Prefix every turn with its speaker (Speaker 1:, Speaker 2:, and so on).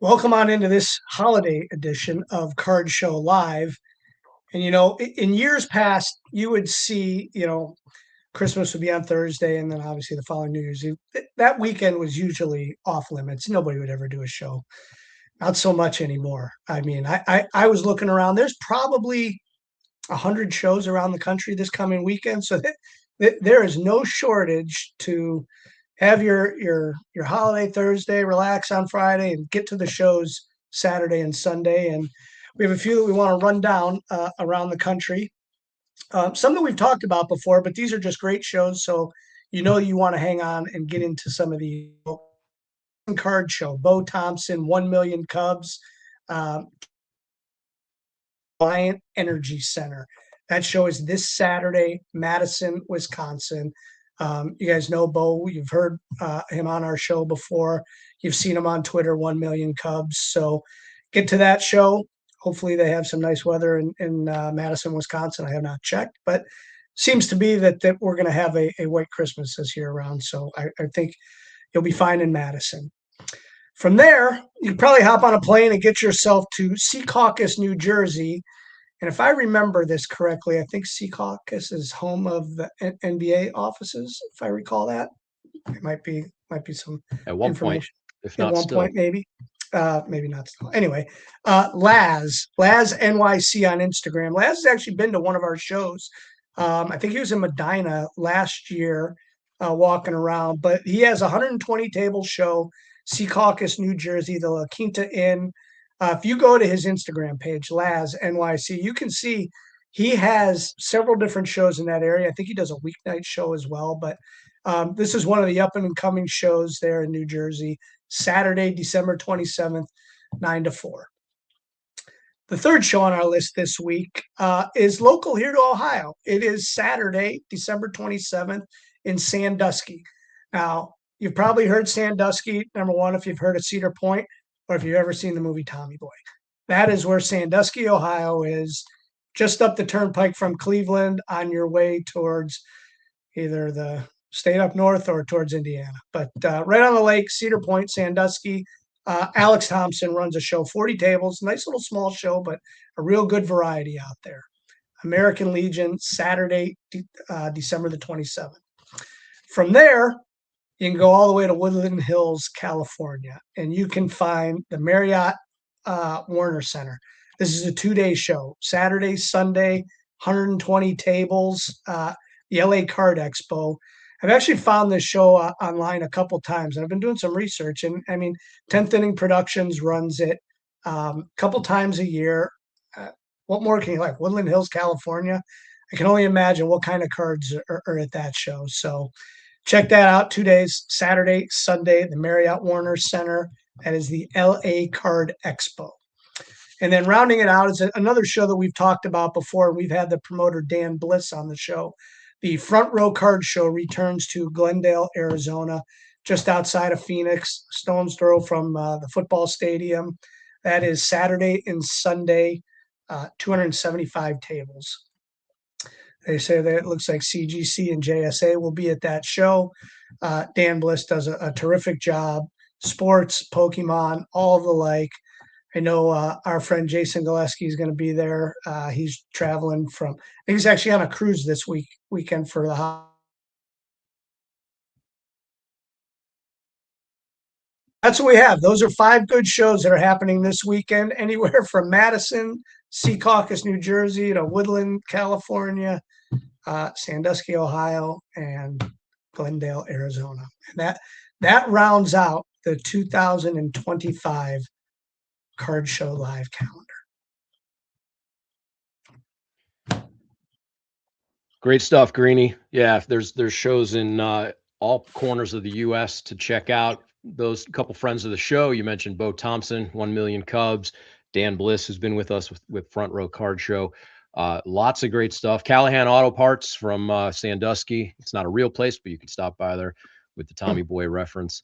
Speaker 1: Welcome on into this holiday edition of Card Show Live. And in years past, you would see, Christmas would be on Thursday, and then obviously the following New Year's Eve. That weekend was usually off limits. Nobody would ever do a show. Not so much anymore. I mean, I was looking around. There's probably 100 shows around the country this coming weekend, so there is no shortage to have your holiday Thursday, relax on Friday, and get to the shows Saturday and Sunday. And we have a few that we want to run down around the country. Some that we've talked about before, but these are just great shows. So you want to hang on and get into some of the card show. Bo Thompson, 1 Million Cubs, uh, Lion Energy Center. That show is this Saturday, Madison, Wisconsin. You guys know Bo. You've heard him on our show before. You've seen him on Twitter, 1 Million Cubs. So get to that show. Hopefully they have some nice weather in Madison, Wisconsin. I have not checked, but seems to be that we're going to have a white Christmas this year around. So I think you'll be fine in Madison. From there, you probably hop on a plane and get yourself to Secaucus, New Jersey. And if I remember this correctly, I think Secaucus is home of the NBA offices, if I recall that. It might be some
Speaker 2: At one point,
Speaker 1: information
Speaker 2: if
Speaker 1: at
Speaker 2: not
Speaker 1: one
Speaker 2: still.
Speaker 1: point, maybe. Maybe not still. Anyway, Laz NYC on Instagram. Laz has actually been to one of our shows. I think he was in Medina last year, walking around. But he has a 120 table show, Secaucus, New Jersey, the La Quinta Inn. If you go to his Instagram page, Laz NYC, you can see he has several different shows in that area. I think he does a weeknight show as well. But this is one of the up and coming shows there in New Jersey. Saturday, December 27th, 9 to 4. The third show on our list this week is local here to Ohio. It is Saturday, December 27th in Sandusky. Now, you've probably heard Sandusky, number one, if you've heard of Cedar Point or if you've ever seen the movie Tommy Boy. That is where Sandusky, Ohio is, just up the turnpike from Cleveland on your way towards either the state up north or towards Indiana. But right on the lake, Cedar Point, Sandusky. Alex Thompson runs a show, 40 tables, nice little small show, but a real good variety out there. American Legion, Saturday, December the 27th. From there, you can go all the way to Woodland Hills, California, and you can find the Marriott Warner Center. This is a 2-day show, Saturday, Sunday, 120 tables, the LA Card Expo. I've actually found this show online a couple times. I've been doing some research, and I mean, 10th Inning Productions runs it a couple times a year. What more can you like? Woodland Hills, California. I can only imagine what kind of cards are at that show. So check that out. 2 days, Saturday, Sunday, the Marriott Warner Center. That is the LA Card Expo. And then rounding it out is another show that we've talked about before. We've had the promoter Dan Bliss on the show. The Front Row Card Show returns to Glendale, Arizona, just outside of Phoenix, stone's throw from the football stadium. That is Saturday and Sunday, 275 tables. They say that it looks like CGC and JSA will be at that show. Dan Bliss does a terrific job. Sports, Pokemon, all of the like. I know our friend Jason Gillespie is going to be there. He's traveling from. I think he's actually on a cruise this weekend for the. That's what we have. Those are 5 good shows that are happening this weekend, anywhere from Madison, Secaucus, New Jersey, to Woodland, California, Sandusky, Ohio, and Glendale, Arizona. And that rounds out the 2025 Card Show Live calendar.
Speaker 2: Great stuff, Greeny. Yeah, there's shows in all corners of the U.S. to check out. Those couple friends of the show, you mentioned Bo Thompson, 1 Million Cubs, Dan Bliss, who's been with us with Front Row Card Show. Lots of great stuff. Callahan Auto Parts from Sandusky. It's not a real place, but you can stop by there with the Tommy Boy reference.